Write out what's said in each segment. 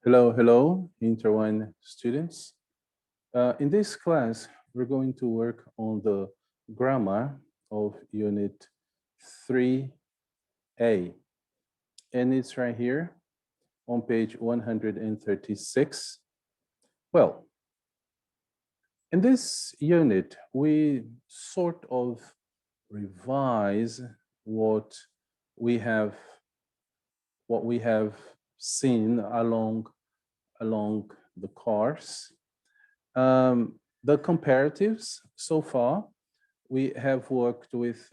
Hello, hello, Inter1 students. In this class, we're going to work on the grammar of Unit 3A. And it's right here on page 136. Well, in this unit, we sort of revise what we have seen along the course. The comparatives so far, we have worked with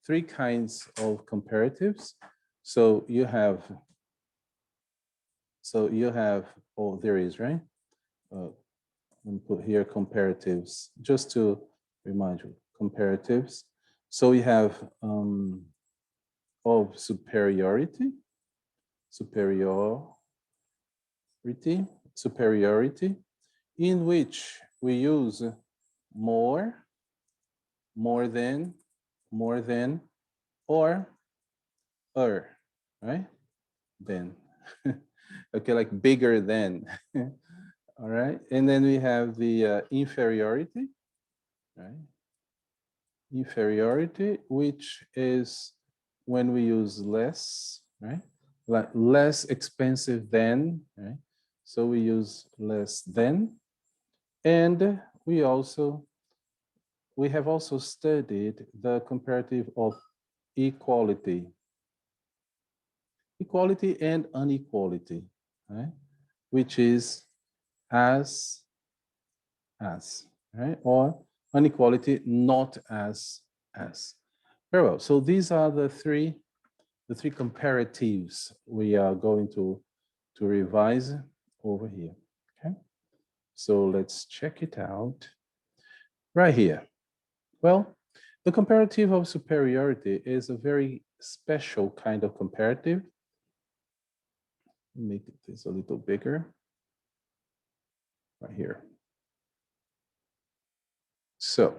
three kinds of comparatives. So you have, oh, there is, right? Let me put here comparatives, just to remind you, comparatives. So we have of superiority, in which we use more than, or right? Than. Okay, like bigger than. All right, and then we have the inferiority, right? Inferiority, which is when we use less, right? Like less expensive than, right? So we use less than. And we have also studied the comparative of equality and inequality, right? Which is as, right? Or inequality not as. Very well. So these are the three comparatives we are going to revise over here. Okay. So let's check it out right here. Well, the comparative of superiority is a very special kind of comparative. Make this a little bigger right here. So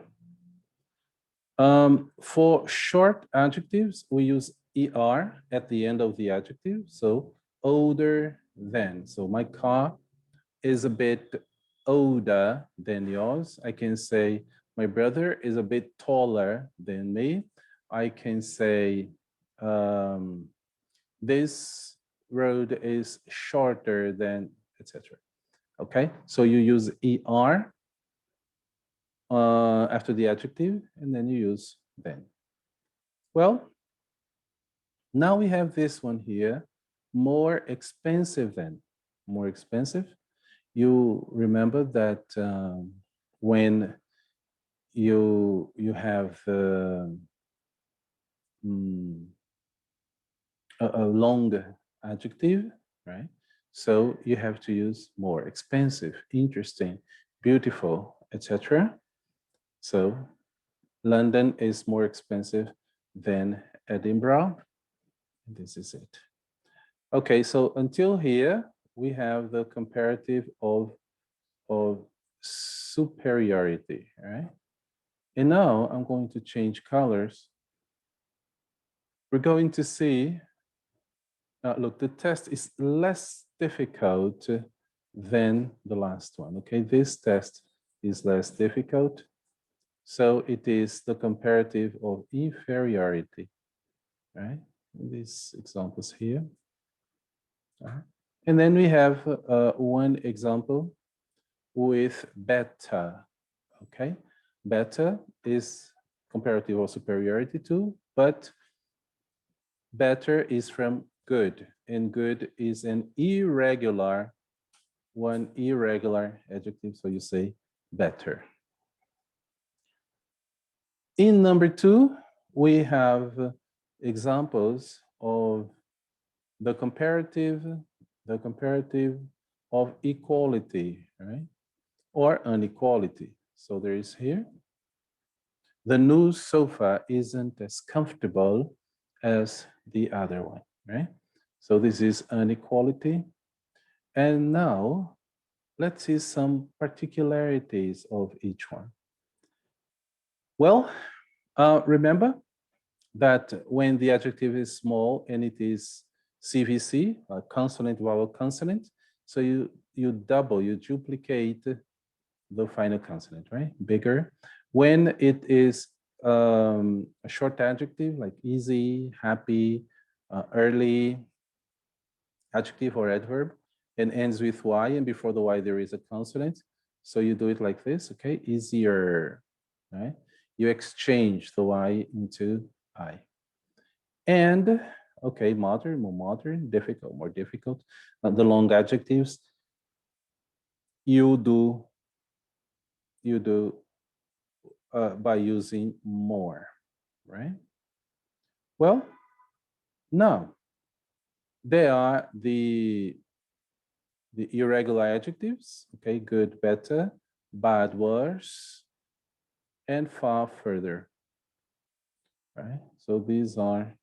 for short adjectives, we use ER at the end of the adjective. So older than. So my car is a bit older than yours. I can say my brother is a bit taller than me. I can say this road is shorter than, etc. Okay, so you use ER after the adjective, and then you use than. Well, now we have this one here, more expensive than. More expensive. You remember that when you have a long adjective, right? So you have to use more expensive, interesting, beautiful, etc. So London is more expensive than Edinburgh. This is it. Okay, so until here, we have the comparative of superiority, right? And now I'm going to change colors. We're going to see, look, the test is less difficult than the last one, okay? This test is less difficult. So it is the comparative of inferiority, right? These examples here. And then we have one example with better, okay? Better is comparative of superiority too, but better is from good, and good is an irregular adjective, so you say better. In number 2, we have examples of the comparative of equality, right? Or inequality. So there is here, the new sofa isn't as comfortable as the other one, right? So this is inequality. And now let's see some particularities of each one. Well, remember that when the adjective is small and it is CVC, consonant, vowel, consonant, So you double, you duplicate the final consonant, right? Bigger. When it is a short adjective like easy, happy, early, adjective or adverb, and ends with Y, and before the Y there is a consonant. So you do it like this, okay? Easier, right? You exchange the Y into I. And, okay, modern, more modern, difficult, more difficult. The long adjectives, you do by using more, right? Well, now they are the irregular adjectives, okay, good, better, bad, worse, and far further, right? So these are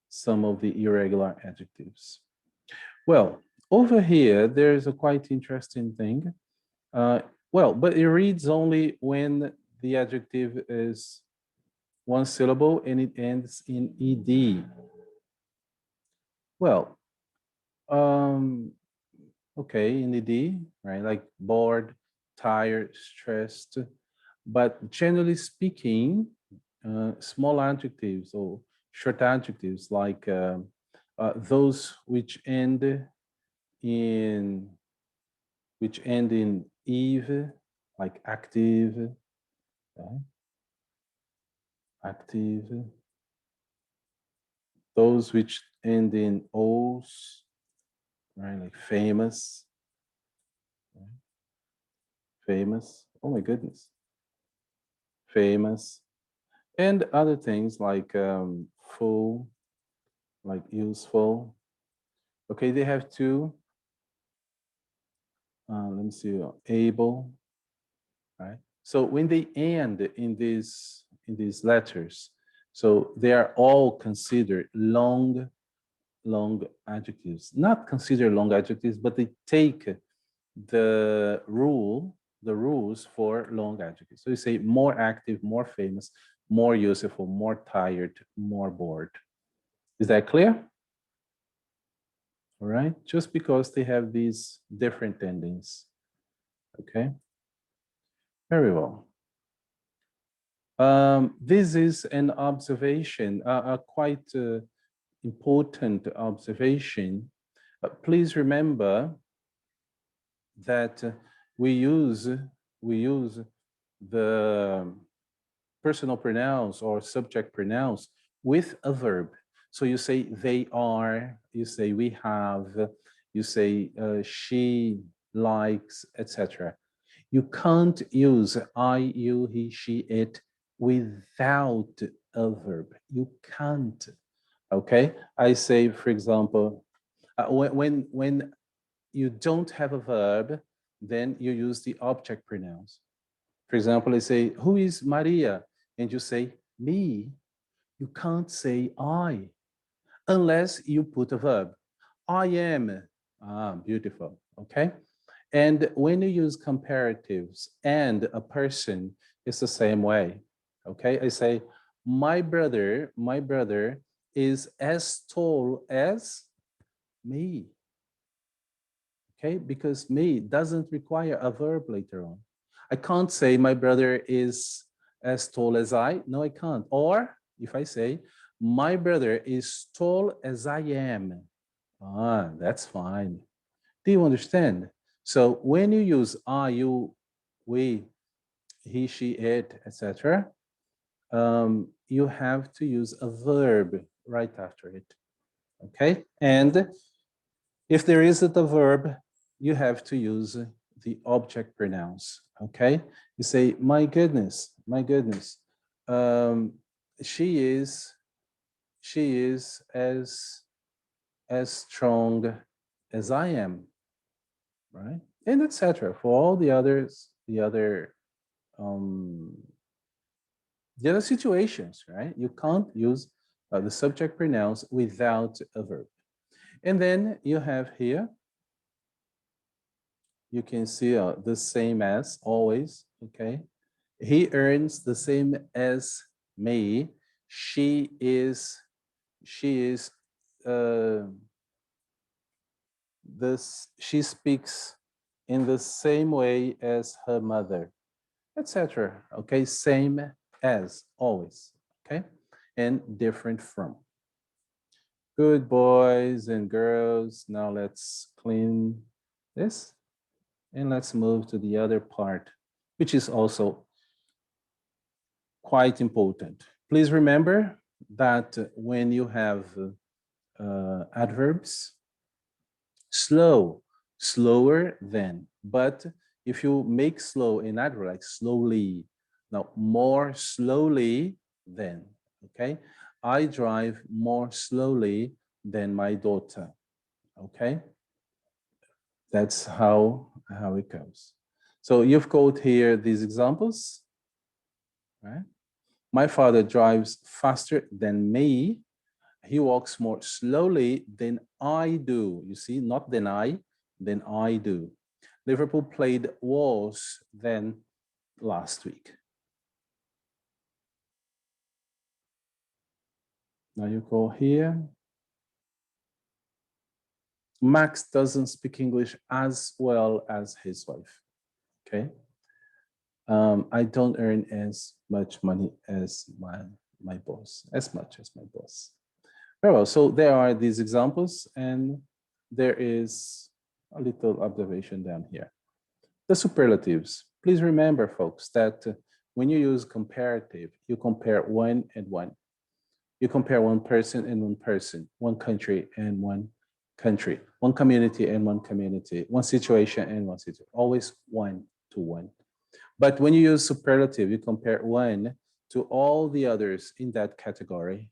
some of the irregular adjectives. Well, over here, there's a quite interesting thing. Well, but it reads only when the adjective is one syllable and it ends in ed. Well, okay, in ed, right? Like bored, tired, stressed. But generally speaking, small adjectives or short adjectives like those which end in eve, like active, right? Active. Those which end in os, right? Like famous, right? Famous. Oh my goodness, famous, and other things like full, like useful. Okay, they have two. Let me see, able, right? So when they end in these letters, so they are all considered long adjectives. Not considered long adjectives, but they take the rules for long adjectives. So you say more active, more famous, more useful, more tired, more bored. Is that clear? All right, just because they have these different endings. Okay, very well. This is an observation, a quite important observation. Please remember that we use the personal pronouns or subject pronouns with a verb. So you say they are, you say we have, you say she likes, etc. You can't use I, you, he, she, it without a verb. You can't. Okay. I say, for example, when you don't have a verb, then you use the object pronouns. For example, I say, who is Maria? And you say, me. You can't say I unless you put a verb. I am. Ah, beautiful. Okay. And when you use comparatives and a person, it's the same way. Okay. I say, my brother is as tall as me. Okay, because me doesn't require a verb later on. I can't say my brother is as tall as I. No, I can't. Or if I say my brother is tall as I am. Ah, that's fine. Do you understand? So when you use I, you, we, he, she, it, etc., you have to use a verb right after it. Okay, and if there isn't a verb, you have to use the object pronouns. Okay, you say, my goodness, um, she is as strong as I am, right? And etc. For all the others, um, the other situations, right? You can't use the subject pronouns without a verb. And then you have here, you can see the same as always, okay? He earns the same as me. She is uh, she speaks in the same way as her mother, etc. Okay, same as always. Okay, and different from. Good, boys and girls. Now let's clean this and let's move to the other part, which is also quite important. Please remember that when you have adverbs, slower than, but if you make slow an adverb like slowly, now more slowly than, okay? I drive more slowly than my daughter, okay? That's how it goes. So you've got here these examples, right? My father drives faster than me. He walks more slowly than I do. You see, not than I do. Liverpool played worse than last week. Now you go here. Max doesn't speak English as well as his wife. Okay. I don't earn as much money as my boss, as much as my boss. Very well, so there are these examples, and there is a little observation down here. The superlatives. Please remember, folks, that when you use comparative, you compare one and one. You compare one person and one person, one country and one country, one community and one community, one situation and one situation, always one to one. But when you use superlative, you compare one to all the others in that category,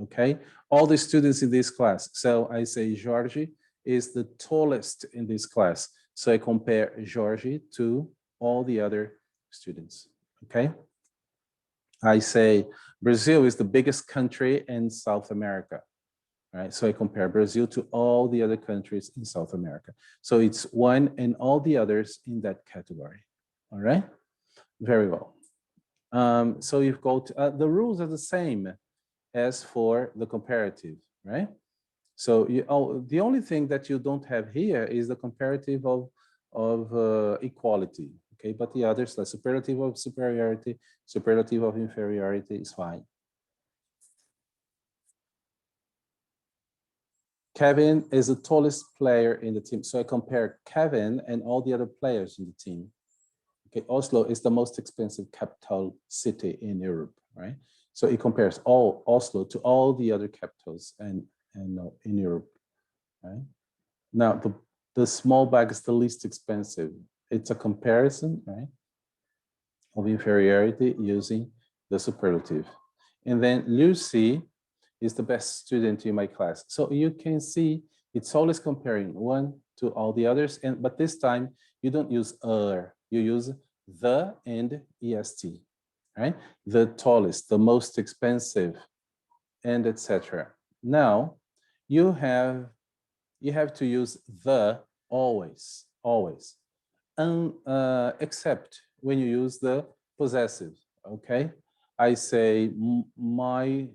okay? All the students in this class. So I say Jorge is the tallest in this class. So I compare Jorge to all the other students, okay? I say Brazil is the biggest country in South America, right? So I compare Brazil to all the other countries in South America. So it's one and all the others in that category, all right? Very well. So you've got, the rules are the same as for the comparative, right? So the only thing that you don't have here is the comparative of equality, okay? But the others, the superlative of superiority, superlative of inferiority is fine. Kevin is the tallest player in the team. So I compare Kevin and all the other players in the team. Okay, Oslo is the most expensive capital city in Europe, right? So it compares all Oslo to all the other capitals and in Europe, right? Now the small bag is the least expensive. It's a comparison, right, of inferiority using the superlative. And then Lucy is the best student in my class. So you can see it's always comparing one to all the others, but this time you don't use you use the and est, right? The tallest, the most expensive, and etc. Now you have to use the always, except when you use the possessive. Okay, I say my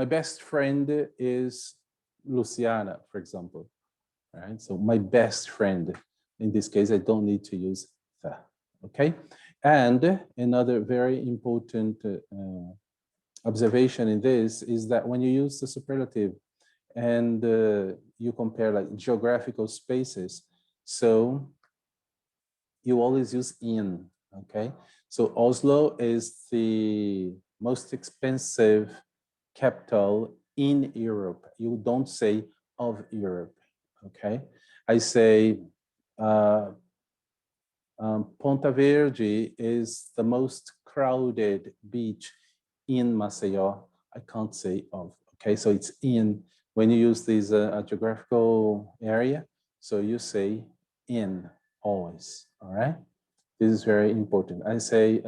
best friend is Luciana, for example. Right? So my best friend, in this case, I don't need to use the, okay? And another very important observation in this is that when you use the superlative and you compare like geographical spaces, so you always use in, okay? So Oslo is the most expensive capital in Europe. You don't say of Europe, okay? I say Ponta Verde is the most crowded beach in Maceió. I can't say of, okay? So it's in, when you use this geographical area, so you say in always, all right? This is very important. I say,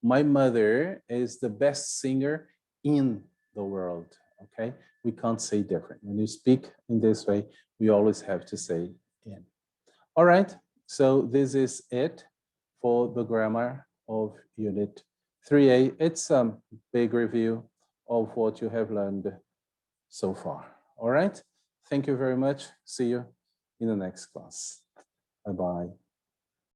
my mother is the best singer in the world, okay? We can't say different. When you speak in this way, we always have to say in. All right, so this is it for the grammar of Unit 3A. It's a big review of what you have learned so far. All right? Thank you very much. See you in the next class. Bye-bye.